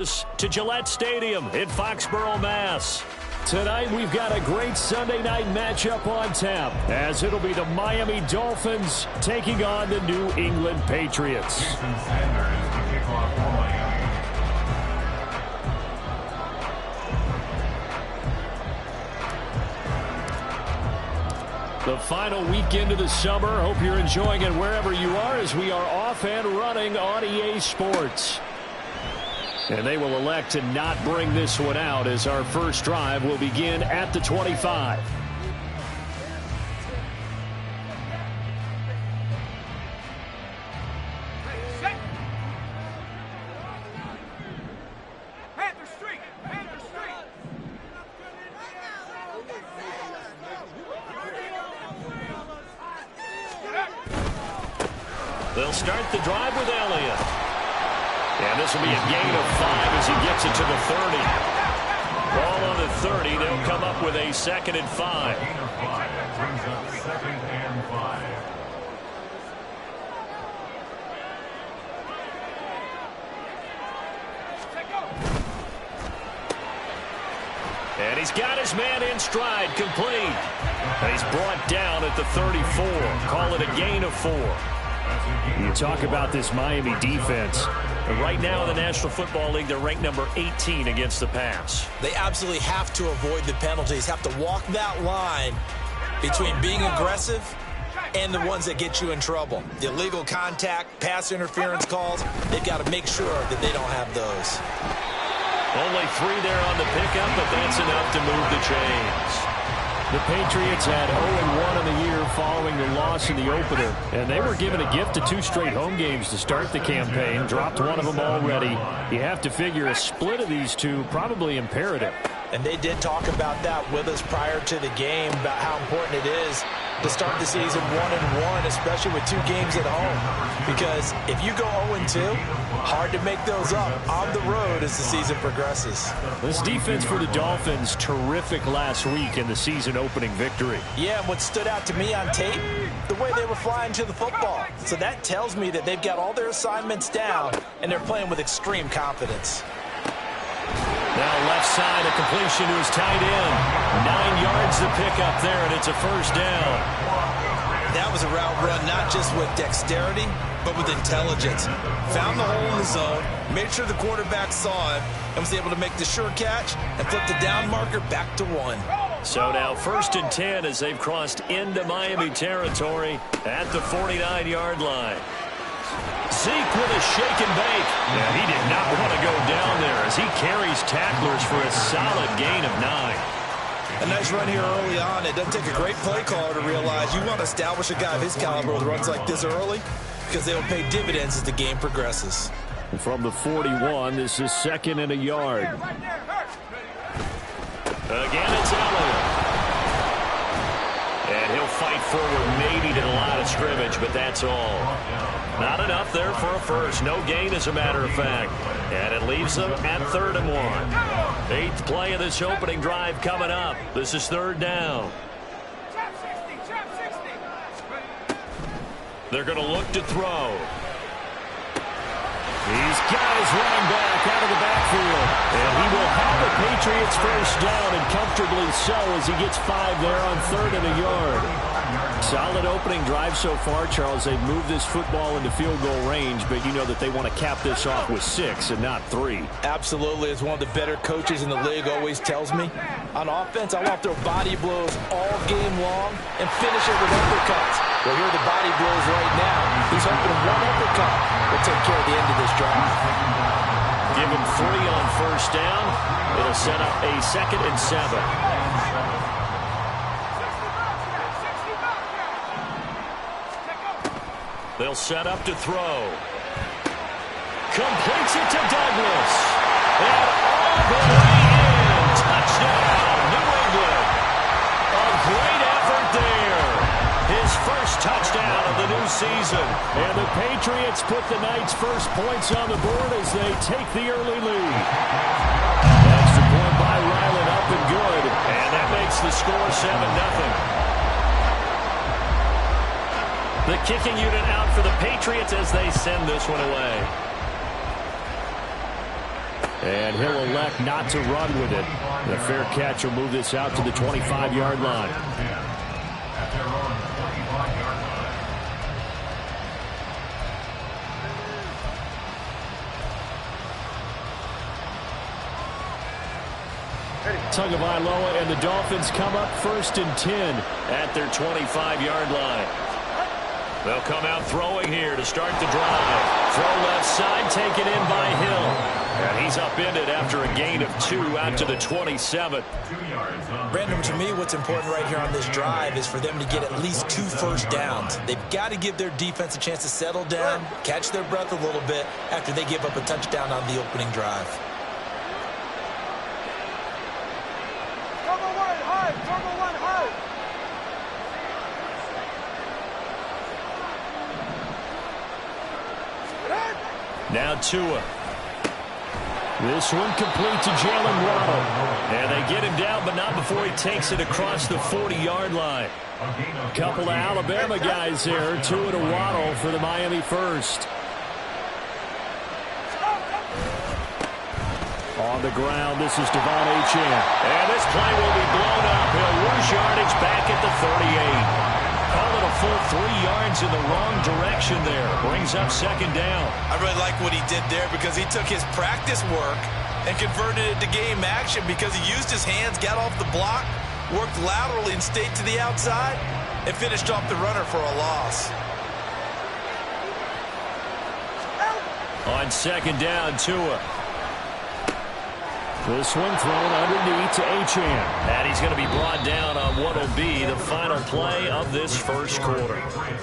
To Gillette Stadium in Foxborough, Mass. Tonight we've got a great Sunday night matchup on tap as it'll be the Miami Dolphins taking on the New England Patriots. The final weekend of the summer. Hope you're enjoying it wherever you are as we are off and running on EA Sports. And they will elect to not bring this one out as our first drive will begin at the 25. They'll start the drive with Elliott. And this will be a gain of 5 as he gets it to the 30. Ball on the 30. They'll come up with a 2nd and 5. Brings up 2nd and 5. And he's got his man in stride, complete. And he's brought down at the 34. Call it a gain of 4. You talk about this Miami defense. Right now in the National Football League, they're ranked number 18 against the pass. They absolutely have to avoid the penalties, have to walk that line between being aggressive and the ones that get you in trouble. The illegal contact, pass interference calls, they've got to make sure that they don't have those. Only 3 there on the pickup, but that's enough to move the chains. The Patriots had 0-1 in the year following the loss in the opener, and they were given a gift of 2 straight home games to start the campaign. Dropped one of them already. You have to figure a split of these two probably imperative. And they did talk about that with us prior to the game, about how important it is to start the season 1-1, especially with 2 games at home. Because if you go 0-2, hard to make those up on the road as the season progresses. This defense for the Dolphins, terrific last week in the season opening victory. Yeah, and what stood out to me on tape, the way they were flying to the football. So that tells me that they've got all their assignments down, and they're playing with extreme confidence. Now left side, a completion to his tight end. 9 yards to pick up there, and it's a first down. That was a route run not just with dexterity, but with intelligence. Found the hole in the zone, made sure the quarterback saw him, and was able to make the sure catch and flip the down marker back to 1. So now 1st and 10 as they've crossed into Miami territory at the 49-yard line. Zeke with a shake and bake. Yeah, he did not want to go down there as he carries tacklers for a solid gain of 9. A nice run here early on. It doesn't take a great play caller to realize you want to establish a guy of his caliber with runs like this early because they will pay dividends as the game progresses. From the 41, this is 2nd and a yard. Again, it's Elliott. And he'll fight forward maybe to the line of scrimmage, but that's all. Not enough there for a first. No gain, as a matter of fact. And it leaves them at 3rd and 1. 8th play of this opening drive coming up. This is 3rd down. They're going to look to throw. He's got his running back out of the backfield. And he will have the Patriots first down, and comfortably so as he gets 5 there on 3rd and a yard. Solid opening drive so far, Charles. They've moved this football into field goal range, but you know that they want to cap this off with 6 and not 3. Absolutely. As one of the better coaches in the league always tells me, on offense, I want to throw body blows all game long and finish it with uppercuts. Well, here are the body blows right now. He's hoping one uppercut will take care of the end of this drive. Give him 3 on first down. It'll set up a 2nd and 7. They'll set up to throw. Completes it to Douglas. And all the way in. Touchdown, New England. A great effort there. His first touchdown of the new season. And the Patriots put the Knights' first points on the board as they take the early lead. Extra point by Ryland, up and good. And that makes the score 7-0. The kicking unit out for the Patriots as they send this one away. And he'll elect not to run with it. The fair catch will move this out to the 25-yard line. At their own 25-yard line. Tagovailoa and the Dolphins come up 1st and 10 at their 25-yard line. They'll come out throwing here to start the drive. Throw left side, taken in by Hill. And he's upended after a gain of 2 out to the 27. Brandon, to me, what's important right here on this drive is for them to get at least 2 first downs. They've got to give their defense a chance to settle down, catch their breath a little bit after they give up a touchdown on the opening drive. Now Tua. This one complete to Jalen Waddle. And they get him down, but not before he takes it across the 40-yard line. A couple of Alabama guys there. Tua to Waddle for the Miami first. On the ground, this is Devon Achane. And this play will be blown up. He'll lose yardage back at the 38. Call it a full 3 yards in the wrong direction there. Brings up 2nd down. I really like what he did there because he took his practice work and converted it to game action because he used his hands, got off the block, worked laterally and stayed to the outside, and finished off the runner for a loss. On 2nd down, Tua. This one thrown underneath to Achane. And he's going to be brought down on what will be the final play of this first quarter.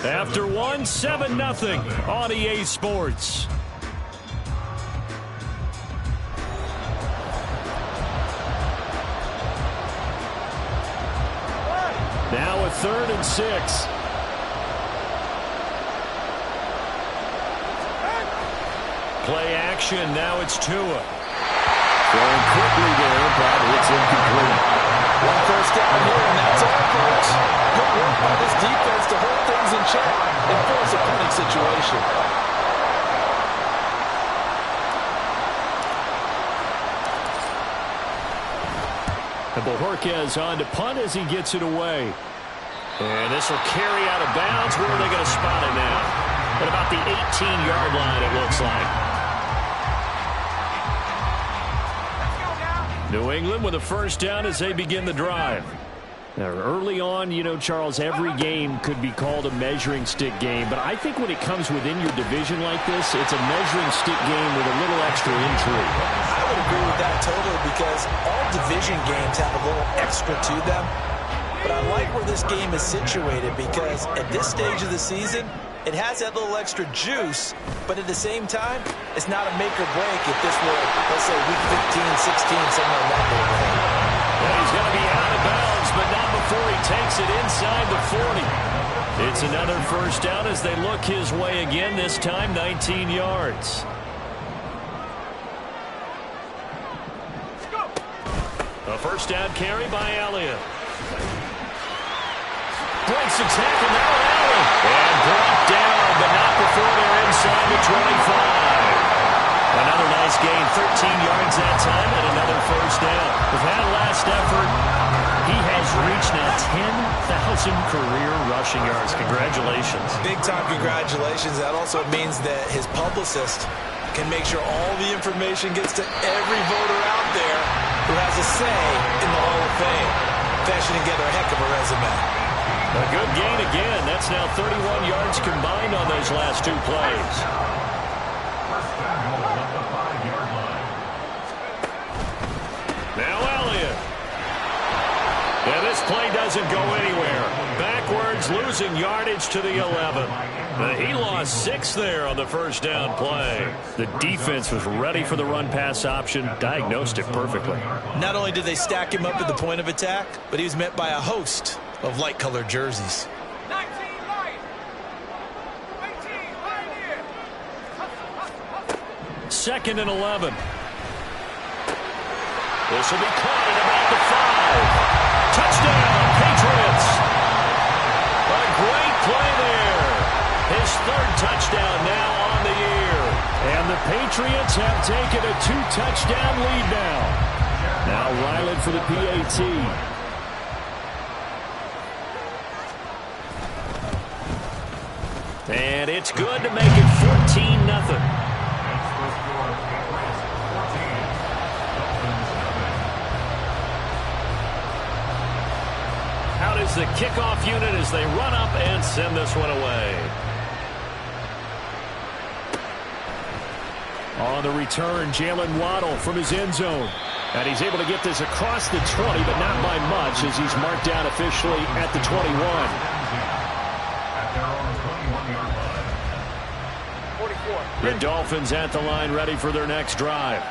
After 1, 7-0 on EA Sports. Now a 3rd and 6. Play action. Now it's Tua. Throwing quickly there, but it's incomplete. 1 first down here, and that's all, folks. Good work by this defense to hold things in check and force a punting situation. And Bojorquez on to punt as he gets it away. And this will carry out of bounds. Where are they going to spot it now? At about the 18-yard line, it looks like. New England with a first down as they begin the drive. Now, early on, you know, Charles, every game could be called a measuring stick game. But I think when it comes within your division like this, it's a measuring stick game with a little extra intrigue. I would agree with that totally because all division games have a little extra to them. But I like where this game is situated because at this stage of the season, it has that little extra juice, but at the same time, it's not a make or break if this were, let's say, week 15, 16, somewhere in that neighborhood. Well, he's going to be out of bounds, but not before he takes it inside the 40. It's another first down as they look his way again, this time 19 yards. A first down carry by Elliott. Breaks the tackle now, Allen. And brought down, but not before they're inside the 25. Another nice gain, 13 yards that time, and another first down. With that last effort, he has reached now 10,000 career rushing yards. Congratulations. Big-time congratulations. That also means that his publicist can make sure all the information gets to every voter out there who has a say in the Hall of Fame. Fashioning together a heck of a resume. A good gain again. That's now 31 yards combined on those last 2 plays. Now Elliott. And this play doesn't go anywhere. Backwards, losing yardage to the 11. He lost 6 there on the first down play. The defense was ready for the run-pass option, diagnosed it perfectly. Not only did they stack him up at the point of attack, but he was met by a host of light-colored jerseys. 19 light. 18 2nd and 11. This will be caught at about the 5. Touchdown, Patriots. A great play there. His 3rd touchdown now on the year. And And the Patriots have taken a 2-touchdown lead now. Now Ryland for the PAT. And it's good to make it 14-0. Out is the kickoff unit as they run up and send this one away. On the return, Jalen Waddle from his end zone. And he's able to get this across the 20, but not by much as he's marked down officially at the 21. The Dolphins at the line ready for their next drive.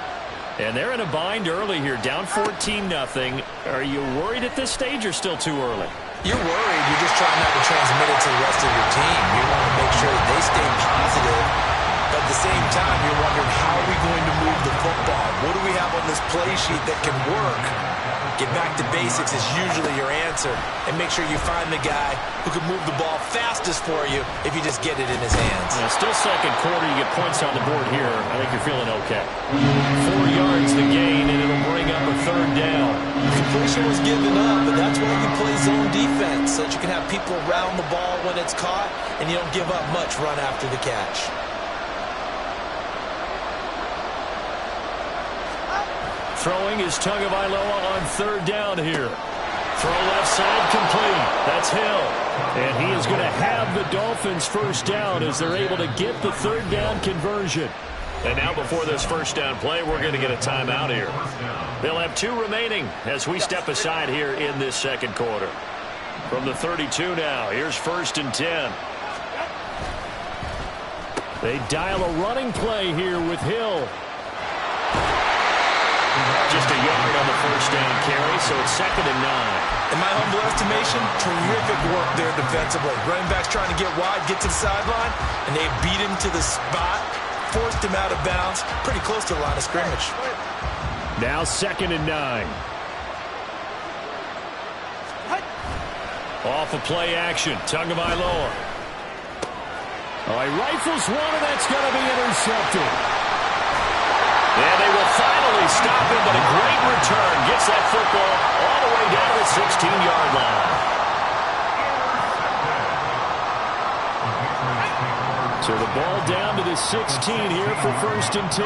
And they're in a bind early here, down 14-0. Are you worried at this stage or still too early? You're worried. You're just trying not to transmit it to the rest of your team. You want to make sure that they stay positive. But at the same time, you're wondering, how are we going to move the football? What do we have on this play sheet that can work? Get back to basics is usually your answer. And make sure you find the guy who can move the ball fastest for you if you just get it in his hands. Yeah, still second quarter. You get points on the board here. I think you're feeling okay. 4 yards the gain, and it'll bring up a third down. Completion was given up, but that's why you play zone defense, so that you can have people around the ball when it's caught, and you don't give up much run after the catch. Throwing is Tagovailoa on third down here. Throw left side complete. That's Hill. And he is going to have the Dolphins first down as they're able to get the third down conversion. And now before this first down play, we're going to get a timeout here. They'll have 2 remaining as we step aside here in this second quarter. From the 32 now, here's 1st and 10. They dial a running play here with Hill. Just a yard on the first down carry, so it's 2nd and 9. In my humble estimation, terrific work there defensively. Running back's trying to get wide, get to the sideline, and they beat him to the spot, forced him out of bounds, pretty close to the line of scrimmage. Now 2nd and 9. Off of play action, Tagovailoa. Oh, he rifles one, and that's going to be intercepted. And they will finally stop him, but a great return. Gets that football all the way down to the 16-yard line. So the ball down to the 16 here for 1st and 10.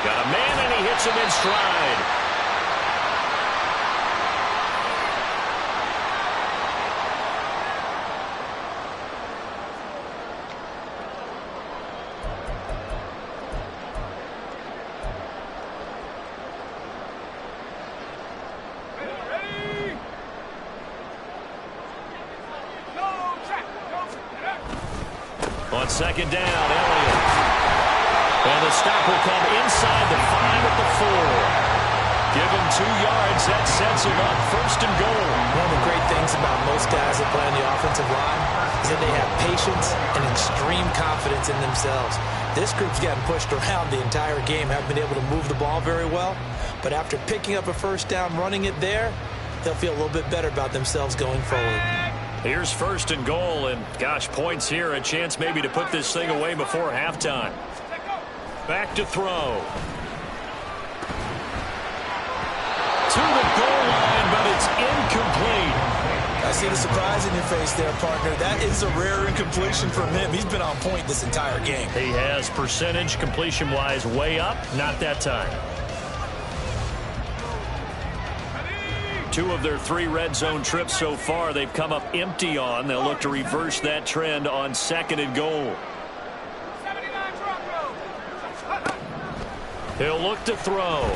Got a man, and he hits him in stride. On 2nd down, Elliott. And the stop will come inside the 5 at the 4. Give him 2 yards. That sets him up 1st and goal. One of the great things about most guys that play on the offensive line is that they have patience and extreme confidence in themselves. This group's gotten pushed around the entire game, haven't been able to move the ball very well. But after picking up a first down, running it there, they'll feel a little bit better about themselves going forward. Here's 1st and goal, and gosh, points here, a chance maybe to put this thing away before halftime. Back to throw. To the goal line, but it's incomplete. I see the surprise in your face there, partner. That is a rare incompletion from him. He's been on point this entire game. He has percentage completion-wise way up, not that time. 2 of their 3 red zone trips so far they've come up empty on. They'll look to reverse that trend on 2nd and goal. He'll look to throw.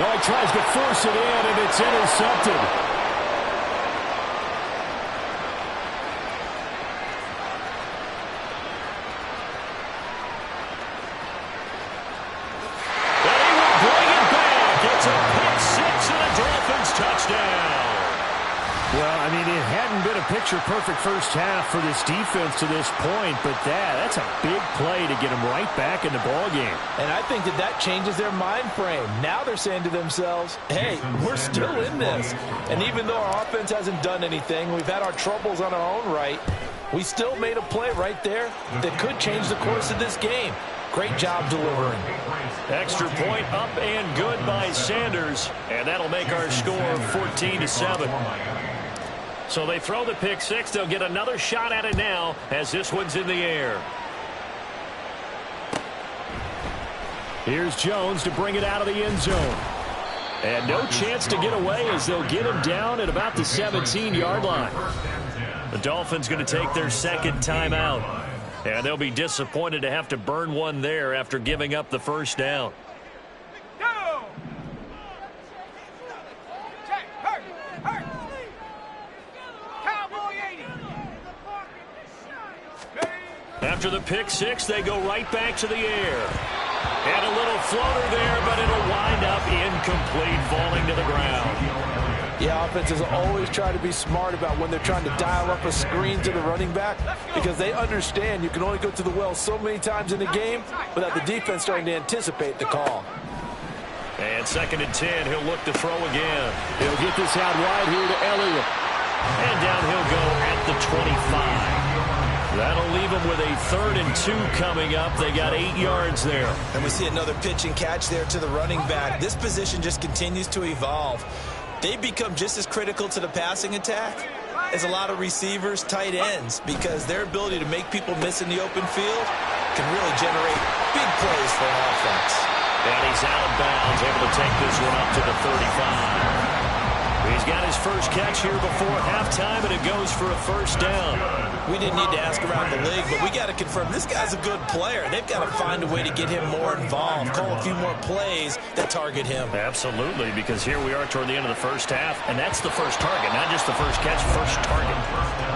Well, he tries to force it in, and it's intercepted. Touchdown. Well, I mean, it hadn't been a picture-perfect first half for this defense to this point, but that's a big play to get them right back in the ballgame. And I think that changes their mind frame. Now they're saying to themselves, hey, we're still in this. And even though our offense hasn't done anything, we've had our troubles on our own right, we still made a play right there that could change the course of this game. Great job delivering. Extra point up and good by Sanders, and that'll make our score 14-7. So they throw the pick six. They'll get another shot at it now as this one's in the air. Here's Jones to bring it out of the end zone. And no chance to get away as they'll get him down at about the 17-yard line. The Dolphins going to take their second timeout. And they'll be disappointed to have to burn one there after giving up the first down. After the pick six, they go right back to the air. And a little floater there, but it'll wind up incomplete, falling to the ground. Yeah, offenses always try to be smart about when they're trying to dial up a screen to the running back because they understand you can only go to the well so many times in a game without the defense starting to anticipate the call. And 2nd and 10, he'll look to throw again. He'll get this out wide here to Elliott. And down he'll go at the 25. That'll leave them with a 3rd and 2 coming up. They got 8 yards there. And we see another pitch and catch there to the running back. This position just continues to evolve. They've become just as critical to the passing attack as a lot of receivers, tight ends, because their ability to make people miss in the open field can really generate big plays for an offense. And he's out of bounds, able to take this one up to the 35. He's got his first catch here before halftime, and it goes for a first down. We didn't need to ask around the league, but we got to confirm this guy's a good player. They've got to find a way to get him more involved, call a few more plays that target him. Absolutely, because here we are toward the end of the first half, and that's the first target, not just the first catch, first target.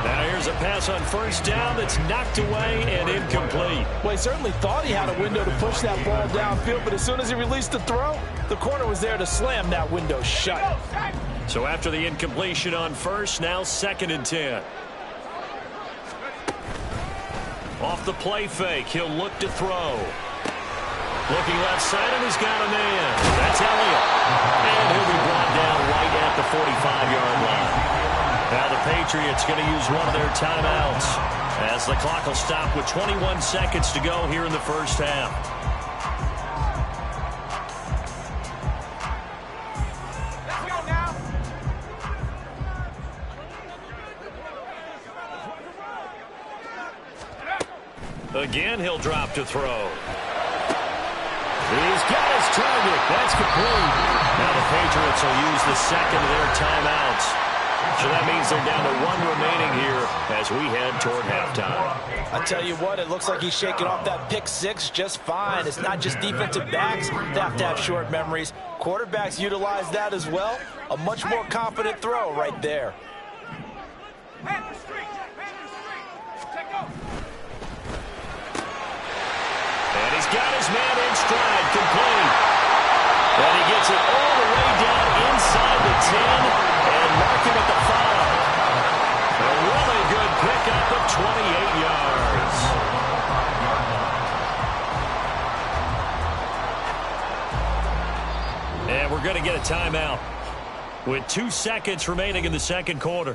Now here's a pass on first down that's knocked away and incomplete. Well, he certainly thought he had a window to push that ball downfield, but as soon as he released the throw, the corner was there to slam that window shut. So after the incompletion on first, now 2nd and 10. Off the play fake, he'll look to throw. Looking left side, and he's got a man. That's Elliott. And he'll be brought down right at the 45-yard line. Now the Patriots going to use one of their timeouts as the clock will stop with 21 seconds to go here in the first half. Again, he'll drop to throw. He's got his target. That's complete. Now the Patriots will use the second of their timeouts. So that means they're down to 1 remaining here as we head toward halftime. I tell you what, it looks like he's shaking off that pick six just fine. It's not just defensive backs that have to have short memories. Quarterbacks utilize that as well. A much more confident throw right there. And he's got his man in stride, complete. And he gets it all the way down inside the 10 and mark him at the 5. A really good pickup of 28 yards. And we're going to get a timeout with 2 seconds remaining in the second quarter.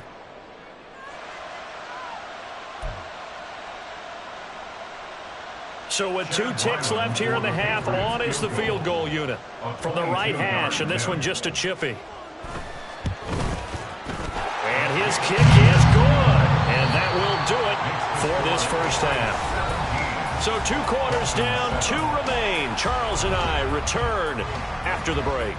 So with 2 ticks left here in the half, on is the field goal unit from the right hash, and this one just a chippy. And his kick is good, and that will do it for this first half. So 2 quarters down, 2 remain. Charles and I return after the break.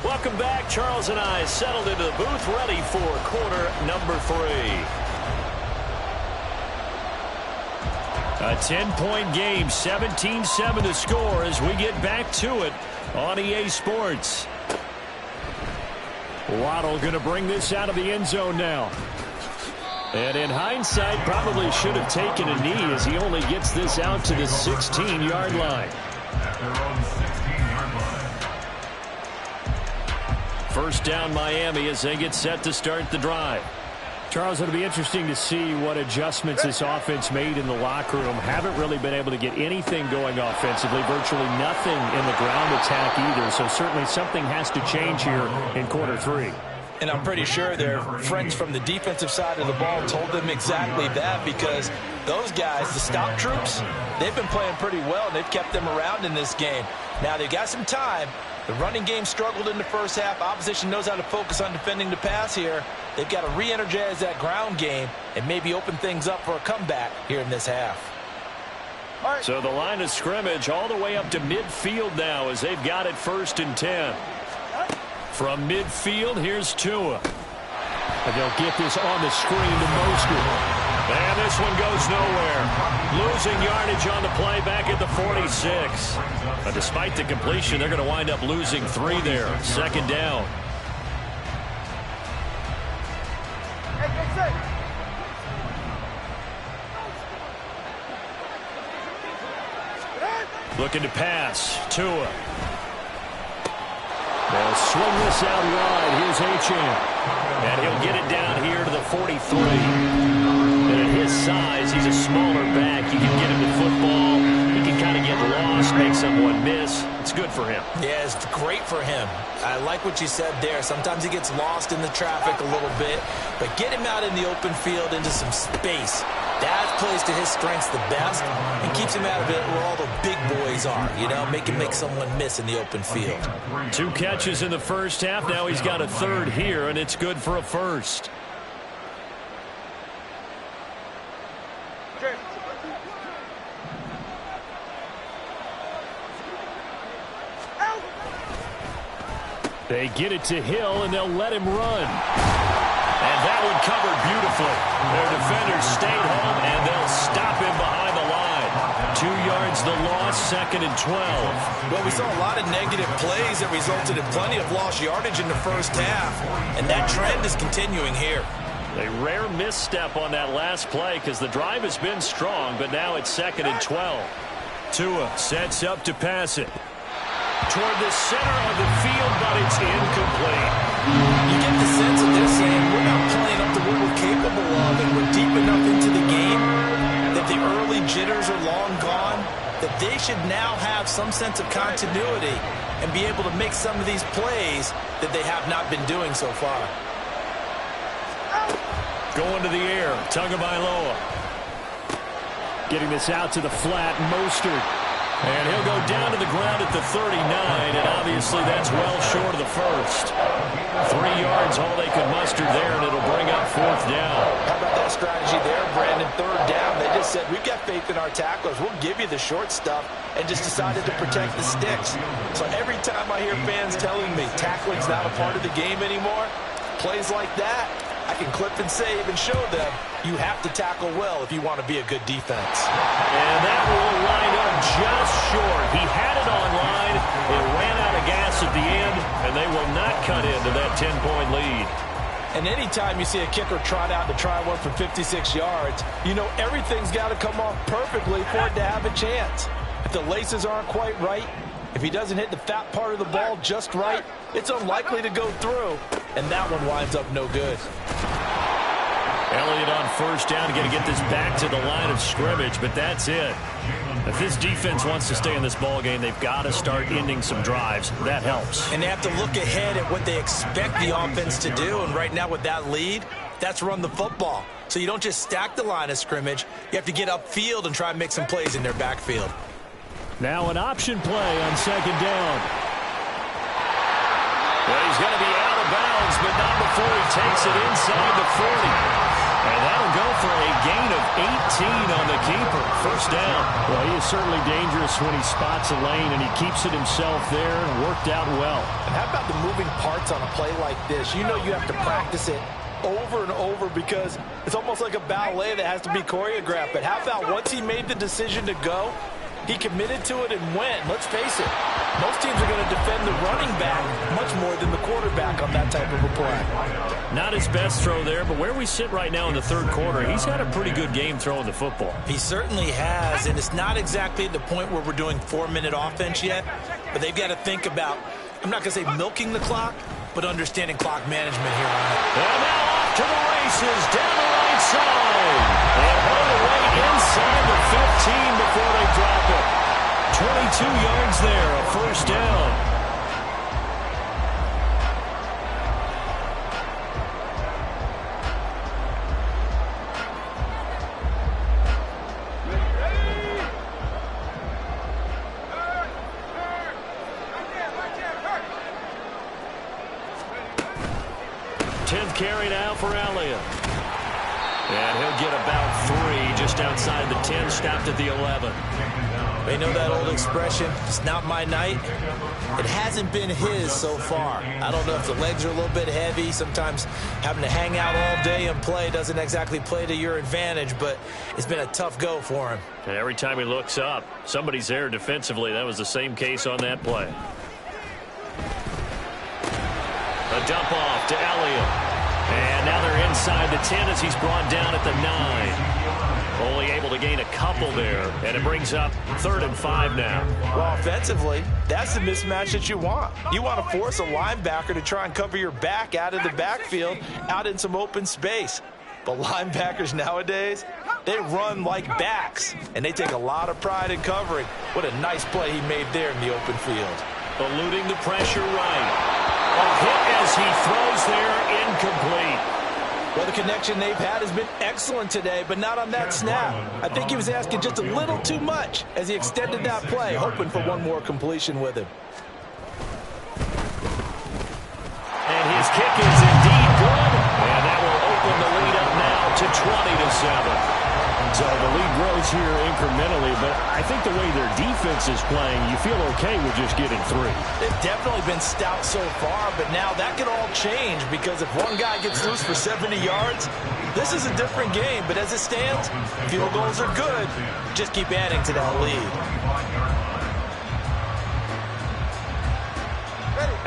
Welcome back. Charles and I settled into the booth, ready for quarter number 3. A 10-point game, 17-7 to score as we get back to it on EA Sports. Waddle going to bring this out of the end zone now. And in hindsight, probably should have taken a knee as he only gets this out to the 16-yard line. At their own 16-yard line. First down Miami as they get set to start the drive. Charles, it'll be interesting to see what adjustments this offense made in the locker room. Haven't really been able to get anything going offensively, virtually nothing in the ground attack either. So certainly something has to change here in quarter three. And I'm pretty sure their friends from the defensive side of the ball told them exactly that, because those guys, the stop troops, they've been playing pretty well, and they've kept them around in this game. Now, they've got some time. The running game struggled in the first half. Opposition knows how to focus on defending the pass here. They've got to re-energize that ground game and maybe open things up for a comeback here in this half. So the line of scrimmage all the way up to midfield now as they've got it 1st and 10. From midfield, here's Tua. And they'll get this on the screen to Mostert. And this one goes nowhere. Losing yardage on the play back at the 46. But despite the completion, they're going to wind up losing 3 there. 2nd down. Looking to pass. Tua. They'll swing this out wide. Here's Achane. And he'll get it down here to the 43. And at his size, he's a smaller back. You can get him to football. He can kind of get lost, make someone miss. It's good for him. Yeah, it's great for him. I like what you said there. Sometimes he gets lost in the traffic a little bit. But get him out in the open field into some space. That plays to his strengths the best and keeps him out of it where all the big boys are. You know, make someone miss in the open field. 2 catches in the first half. Now he's got a 3rd here, and it's good for a 1st. They get it to Hill, and they'll let him run. And that one covered beautifully. Their defenders stayed home, and they'll stop him behind the line. 2 yards the loss, 2nd and 12. Well, we saw a lot of negative plays that resulted in plenty of lost yardage in the first half, and that trend is continuing here. A rare misstep on that last play because the drive has been strong, but now it's 2nd and 12. Tua sets up to pass it toward the center of the field, but it's incomplete. You get the sense that they're saying we're not playing up to what we're capable of, and we're deep enough into the game that the early jitters are long gone, that they should now have some sense of continuity and be able to make some of these plays that they have not been doing so far. Going to the air, Tagovailoa. Getting this out to the flat, Mostert. And he'll go down to the ground at the 39, and obviously that's well short of the 1st. 3 yards, all they could muster there, and it'll bring up 4th down. How about that strategy there, Brandon? 3rd down, they just said, we've got faith in our tacklers. We'll give you the short stuff, and just decided to protect the sticks. So every time I hear fans telling me tackling's not a part of the game anymore, plays like that, I can clip and save and show them you have to tackle well if you want to be a good defense. And that will line up just short. He had it on line. It ran out of gas at the end, and they will not cut into that 10-point lead. And anytime you see a kicker trot out to try one for 56 yards, you know everything's got to come off perfectly for it to have a chance. If the laces aren't quite right, if he doesn't hit the fat part of the ball just right, it's unlikely to go through, and that one winds up no good. Elliott on 1st down, going to get this back to the line of scrimmage, but that's it. If this defense wants to stay in this ball game, they've got to start ending some drives. That helps. And they have to look ahead at what they expect the offense to do, and right now with that lead, that's run the football. So you don't just stack the line of scrimmage. You have to get upfield and try and make some plays in their backfield. Now an option play on 2nd down. Well, he's going to be out of bounds, but not before he takes it inside the 40. And that'll go for a gain of 18 on the keeper. 1st down. Well, he is certainly dangerous when he spots a lane, and he keeps it himself there and worked out well. And how about the moving parts on a play like this? You know you have to practice it over and over because it's almost like a ballet that has to be choreographed. But how about once he made the decision to go, He committed to it and went. Let's face it, most teams are going to defend the running back much more than the quarterback on that type of a play. Not his best throw there, but where we sit right now in the third quarter, he's had a pretty good game throwing the football. He certainly has, and it's not exactly at the point where we're doing 4-minute offense yet, but they've got to think about, I'm not going to say milking the clock, but understanding clock management here on it. And now off to the races, down the right side. And all the way inside the 15 before they drop it. 22 yards there, a first down. Carry now for Elliott. And he'll get about 3 just outside the 10, stopped at the 11. They know that old expression, it's not my night. It hasn't been his so far. I don't know if the legs are a little bit heavy. Sometimes having to hang out all day and play doesn't exactly play to your advantage, but it's been a tough go for him. And every time he looks up, somebody's there defensively. That was the same case on that play. A dump off to Elliott. And now they're inside the 10 as he's brought down at the 9. Only able to gain a couple there, and it brings up 3rd and 5 now. Well, offensively, that's the mismatch that you want. You want to force a linebacker to try and cover your back out of the backfield, out in some open space. But linebackers nowadays, they run like backs, and they take a lot of pride in covering. What a nice play he made there in the open field. Eluding the pressure right. A hit as he throws there, incomplete. Well, the connection they've had has been excellent today, but not on that snap. I think he was asking just a little too much as he extended that play, hoping for one more completion with him. And his kick is indeed good, and that will open the lead up now to 20-7. So the lead grows here incrementally, but I think the way their defense is playing, you feel okay with just getting 3. They've definitely been stout so far, but now that could all change because if one guy gets loose for 70 yards, this is a different game. But as it stands, field goals are good. Just keep adding to that lead.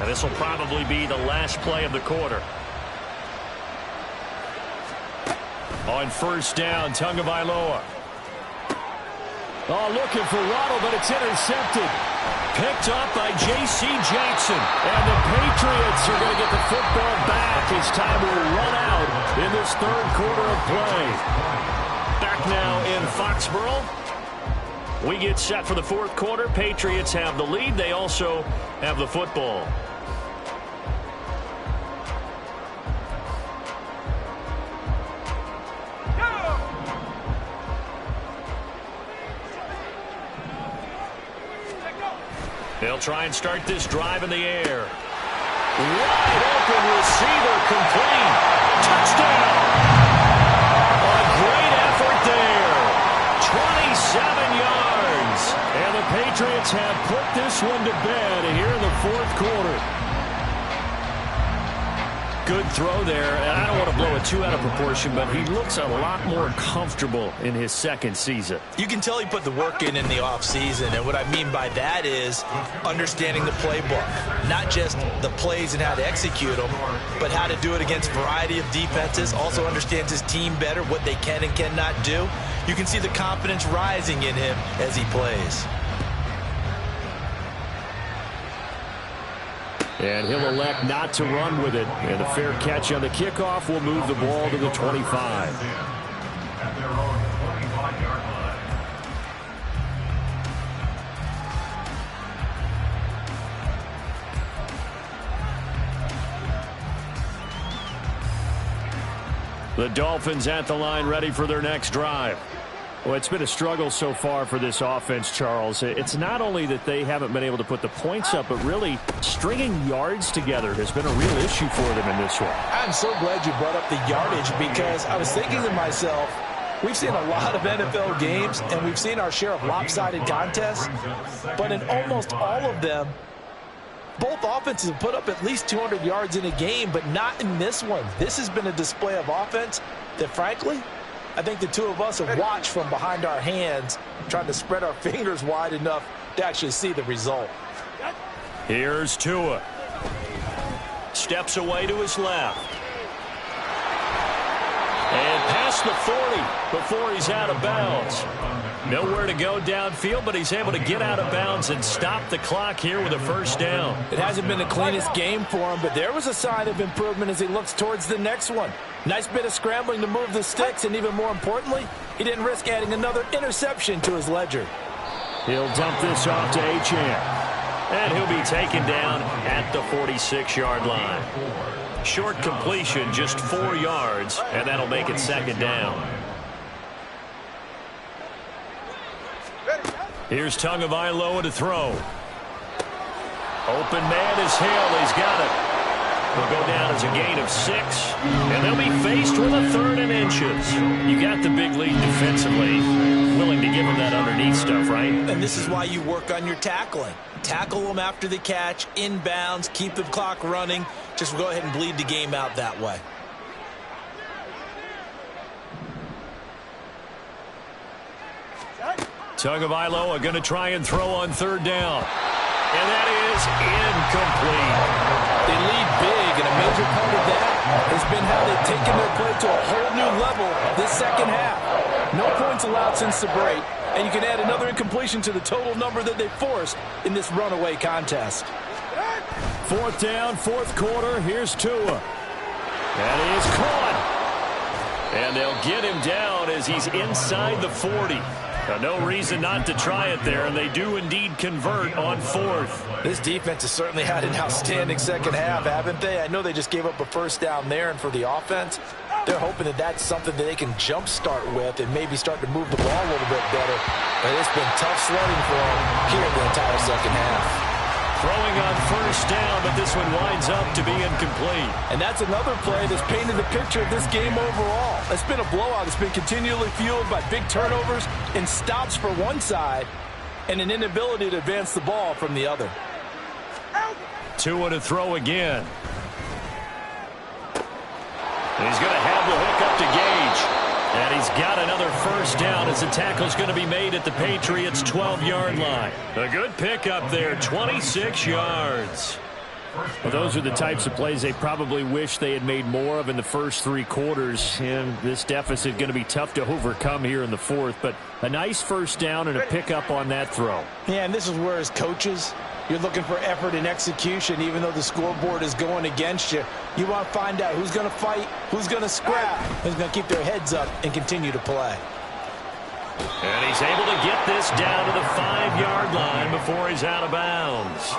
And this will probably be the last play of the quarter. On first down, Tagovailoa. Oh, looking for Waddle, but it's intercepted. Picked up by J.C. Jackson. And the Patriots are going to get the football back as time will run out in this third quarter of play. Back now in Foxborough. We get set for the fourth quarter. Patriots have the lead. They also have the football. They'll try and start this drive in the air. Wide open receiver complete. Touchdown. A great effort there. 27 yards. And the Patriots have put this one to bed here in the fourth quarter. Good throw there. And I don't want to blow it too out of proportion, but he looks a lot more comfortable in his second season. You can tell he put the work in the offseason, and what I mean by that is understanding the playbook. Not just the plays and how to execute them, but how to do it against a variety of defenses. Also understands his team better, what they can and cannot do. You can see the confidence rising in him as he plays. And he'll elect not to run with it. And a fair catch on the kickoff will move the ball to the 25. The Dolphins at the line ready for their next drive. Well, it's been a struggle so far for this offense, Charles. It's not only that they haven't been able to put the points up, but really stringing yards together has been a real issue for them in this one. I'm so glad you brought up the yardage because I was thinking to myself, we've seen a lot of NFL games and we've seen our share of lopsided contests, but in almost all of them, both offenses have put up at least 200 yards in a game, but not in this one. This has been a display of offense that, frankly, I think the two of us have watched from behind our hands, trying to spread our fingers wide enough to actually see the result. Here's Tua. Steps away to his left. And past the 40 before he's out of bounds. Nowhere to go downfield, but he's able to get out of bounds and stop the clock here with a first down. It hasn't been the cleanest game for him, but there was a sign of improvement as he looks towards the next one. Nice bit of scrambling to move the sticks, and even more importantly, he didn't risk adding another interception to his ledger. He'll dump this off to Achane. And he'll be taken down at the 46-yard line. Short completion, just 4 yards, and that'll make it second down. Here's Tagovailoa to throw. Open man is Hill. He's got it. Will go down as a gain of 6, and they'll be faced with a 3rd and inches. You got the big lead defensively. Willing to give him that underneath stuff, right? And this is why you work on your tackling. Tackle them after the catch, inbounds, keep the clock running. Just go ahead and bleed the game out that way. Tagovailoa going to try and throw on 3rd down. And that is incomplete. They lead big, and a major part of that has been how they've taken their play to a whole new level this second half. No points allowed since the break, and you can add another incompletion to the total number that they forced in this runaway contest. 4th down, 4th quarter. Here's Tua. That is caught. And they'll get him down as he's inside the 40. No reason not to try it there, and they do indeed convert on 4th. This defense has certainly had an outstanding second half, haven't they? I know they just gave up a first down there, and for the offense, they're hoping that that's something that they can jumpstart with and maybe start to move the ball a little bit better. But it's been tough sledding for them here the entire second half. Throwing on 1st down, but this one winds up to be incomplete. And that's another play that's painted the picture of this game overall. It's been a blowout. It's been continually fueled by big turnovers and stops for one side and an inability to advance the ball from the other. Tua to throw again. He's going to have the hook up to Gage. And he's got another 1st down as the tackle's going to be made at the Patriots' 12-yard line. A good pickup there, 26 yards. Well, those are the types of plays they probably wish they had made more of in the first 3 quarters. And this deficit going to be tough to overcome here in the 4th. But a nice 1st down and a pickup on that throw. Yeah, and this is where as coaches, you're looking for effort and execution, even though the scoreboard is going against you. You want to find out who's going to fight, who's going to scrap, who's going to keep their heads up and continue to play. And he's able to get this down to the 5-yard line before he's out of bounds.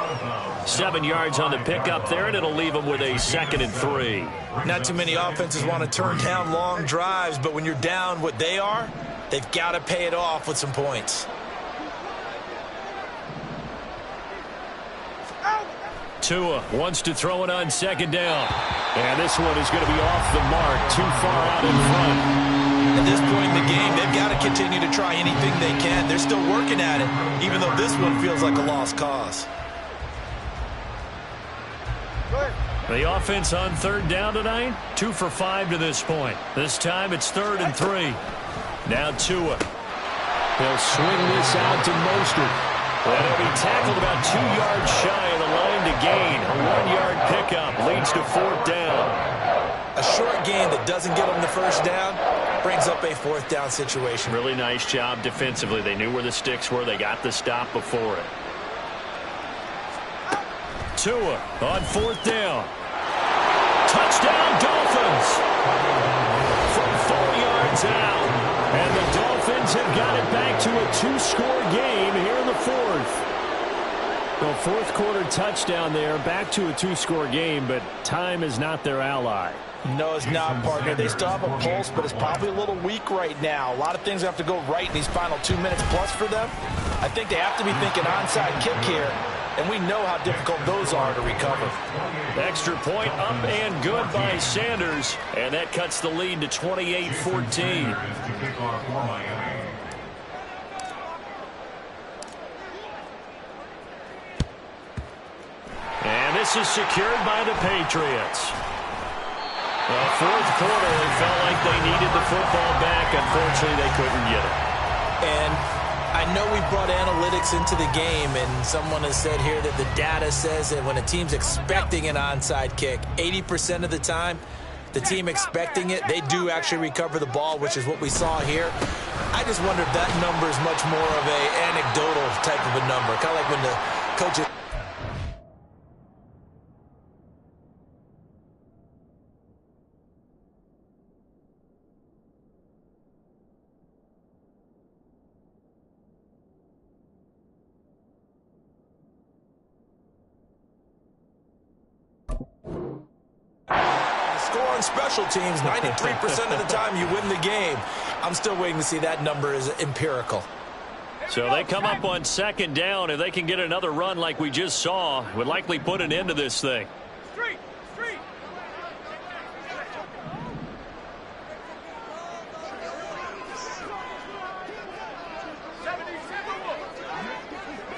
7 yards on the pickup there, and it'll leave him with a 2nd and 3. Not too many offenses want to turn down long drives, but when you're down what they are, they've got to pay it off with some points. Tua wants to throw it on 2nd down. And this one is going to be off the mark, too far out in front. At this point in the game, they've got to continue to try anything they can. They're still working at it, even though this one feels like a lost cause. The offense on 3rd down tonight, 2 for 5 to this point. This time it's 3rd and 3. Now Tua. He'll swing this out to Mostert. And he'll be tackled about 2 yards shy of the line to gain. A 1-yard pickup leads to 4th down. A short gain that doesn't get them the 1st down brings up a 4th down situation. Really nice job defensively. They knew where the sticks were. They got the stop before it. Tua on 4th down. Touchdown, Dolphins! From 4 yards out. And the Dolphins have got it back to a 2-score game here in the 4th. Well, 4th quarter touchdown there, back to a 2-score game, but time is not their ally. No, it's not, partner. They still have a pulse, but it's probably a little weak right now. A lot of things have to go right in these final 2 minutes plus for them. I think they have to be thinking onside kick here, and we know how difficult those are to recover. Extra point up and good by Sanders, and that cuts the lead to 28-14. And this is secured by the Patriots. Well, fourth quarter, they felt like they needed the football back. Unfortunately, they couldn't get it. And I know we brought analytics into the game, and someone has said here that the data says that when a team's expecting an onside kick, 80% of the time, the team expecting it, they do actually recover the ball, which is what we saw here. I just wonder if that number is much more of a anecdotal type of a number, kind of like when the coaches... Score on special teams, 93% of the time you win the game. I'm still waiting to see that number is empirical. So they come up on second down. If they can get another run like we just saw, would likely put an end to this thing. Street.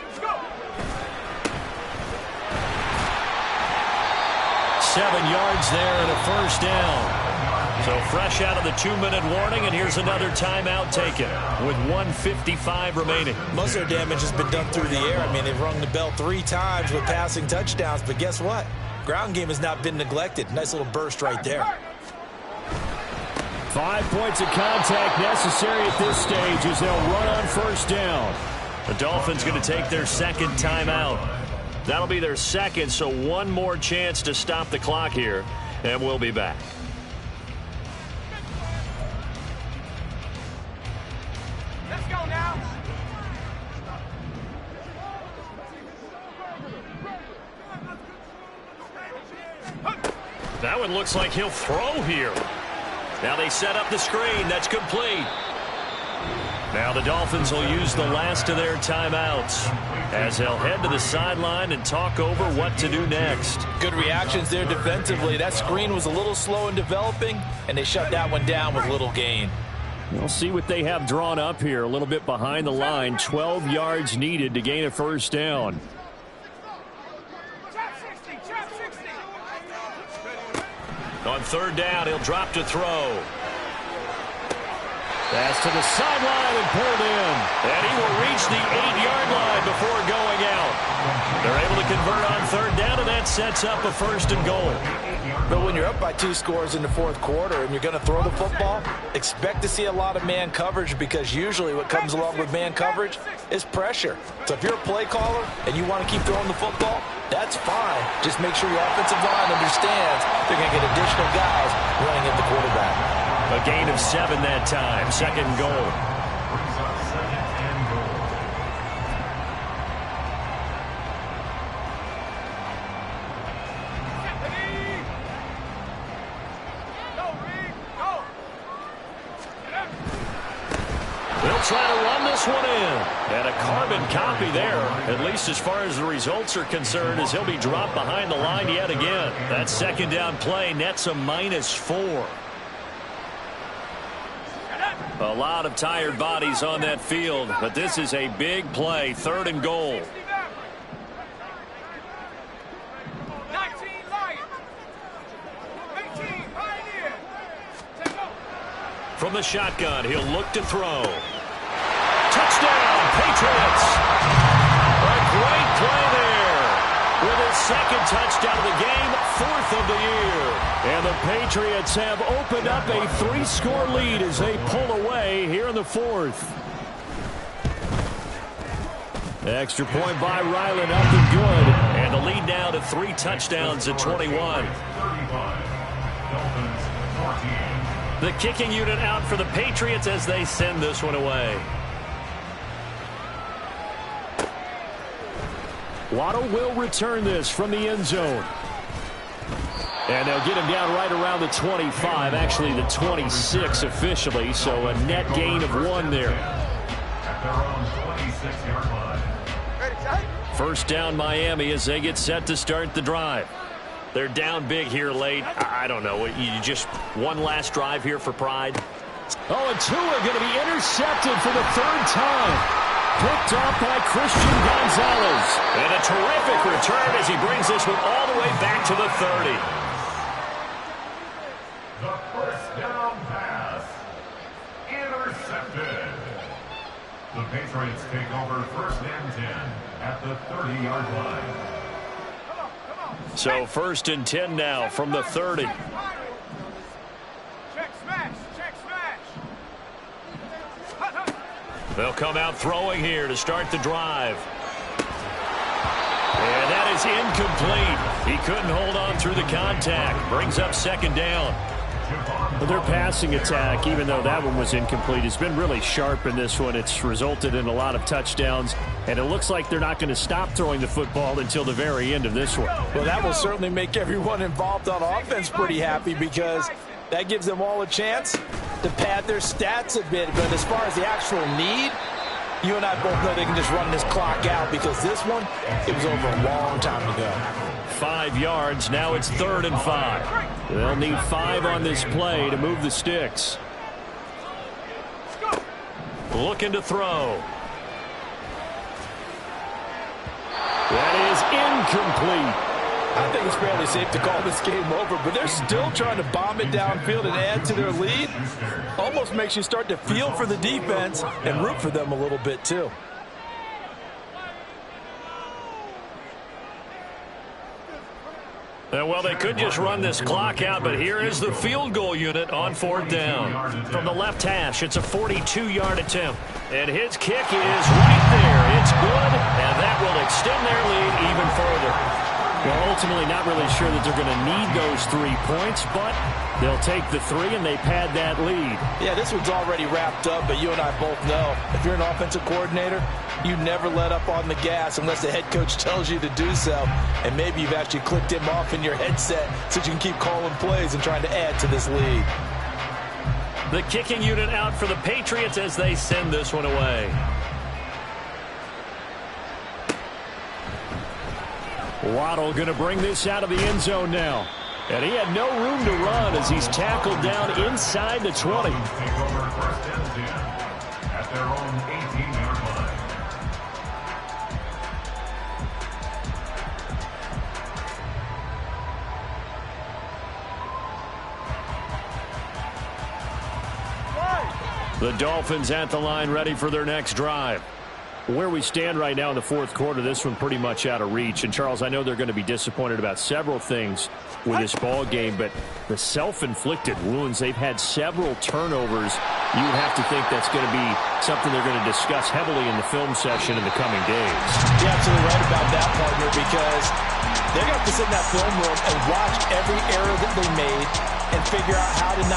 Let's go. 7 yards there and a first down. So fresh out of the 2-minute warning, and here's another timeout taken with 1:55 remaining. Most of their damage has been done through the air. I mean, they've rung the bell 3 times with passing touchdowns, but guess what? Ground game has not been neglected. Nice little burst right there. 5 points of contact necessary at this stage as they'll run on first down. The Dolphins going to take their second timeout. That'll be their second, so one more chance to stop the clock here, and we'll be back. Let's go now. That one looks like he'll throw here. Now they set up the screen. That's complete. Now the Dolphins will use the last of their timeouts as they'll head to the sideline and talk over what to do next. Good reactions there defensively. That screen was a little slow in developing, and they shut that one down with little gain. We'll see what they have drawn up here. A little bit behind the line. 12 yards needed to gain a first down. Trap 60. On third down, he'll drop to throw. Pass to the sideline and pulled in. And he will reach the 8-yard line before going out. They're able to convert on third down, and that sets up a first and goal. But when you're up by 2 scores in the fourth quarter and you're going to throw the football, expect to see a lot of man coverage, because usually what comes along with man coverage is pressure. So if you're a play caller and you want to keep throwing the football, that's fine. Just make sure your offensive line understands they're going to get additional guys running at the quarterback. A gain of 7 that time. Second and goal. Brings up second and goal. They'll try to run this one in. And a carbon copy there, at least as far as the results are concerned, as he'll be dropped behind the line yet again. That second down play nets a -4. A lot of tired bodies on that field, but this is a big play. Third and goal. 19 Lions. 18 Pioneer. Take over. From the shotgun, he'll look to throw. Touchdown, Patriots! A great play there. With his second touchdown of the game, 4th of the year. And the Patriots have opened up a 3-score lead as they pull away here in the 4th. Extra point by Ryland, up and good. And the lead now to 3 touchdowns at 21. 35. Dolphins 14. The kicking unit out for the Patriots as they send this one away. Waddle will return this from the end zone. And they'll get him down right around the 25, actually the 26 officially, so a net gain of 1 there. At their own 26-yard line. First down Miami as they get set to start the drive. They're down big here late. I don't know. You just one last drive here for pride. Oh, and Tua going to be intercepted for the 3rd time. Picked up by Christian Gonzalez. And a terrific return as he brings this one all the way back to the 30. The first down pass. Intercepted. The Patriots take over first and 10 at the 30-yard line. So first and 10 now from the 30. Check smash. Check smash. They'll come out throwing here to start the drive. And that is incomplete. He couldn't hold on through the contact. Brings up second down. Well, their passing attack, even though that one was incomplete, has been really sharp in this one. It's resulted in a lot of touchdowns, and it looks like they're not going to stop throwing the football until the very end of this one. Well, that will certainly make everyone involved on offense pretty happy because that gives them all a chance to pad their stats a bit. But as far as the actual need, you and I both know they can just run this clock out because this one, it was over a long time ago. 5 yards. Now it's 3rd and 5. They'll need 5 on this play to move the sticks. Looking to throw. That is incomplete. I think it's fairly safe to call this game over, but they're still trying to bomb it downfield and add to their lead. Almost makes you start to feel for the defense and root for them a little bit too. Well, they could just run this clock out, but here is the field goal unit on 4th down. From the left hash, it's a 42-yard attempt. And his kick is right there. It's good, and that will extend their lead even further. Well, ultimately not really sure that they're going to need those 3 points, but they'll take the 3 and they pad that lead. Yeah, this one's already wrapped up, but you and I both know if you're an offensive coordinator, you never let up on the gas unless the head coach tells you to do so. And maybe you've actually clicked him off in your headset so you can keep calling plays and trying to add to this lead. The kicking unit out for the Patriots as they send this one away. Waddle going to bring this out of the end zone now. And he had no room to run as he's tackled down inside the 20. Take over first and 10 at their own 18-yard line. The Dolphins at the line ready for their next drive. Where we stand right now in the 4th quarter, this one pretty much out of reach. And, Charles, I know they're going to be disappointed about several things with this ball game, but the self-inflicted wounds, they've had several turnovers. You would have to think that's going to be something they're going to discuss heavily in the film session in the coming days. You're absolutely right about that, partner, because they're going to have to sit in that film room and watch every error that they made and figure out how to not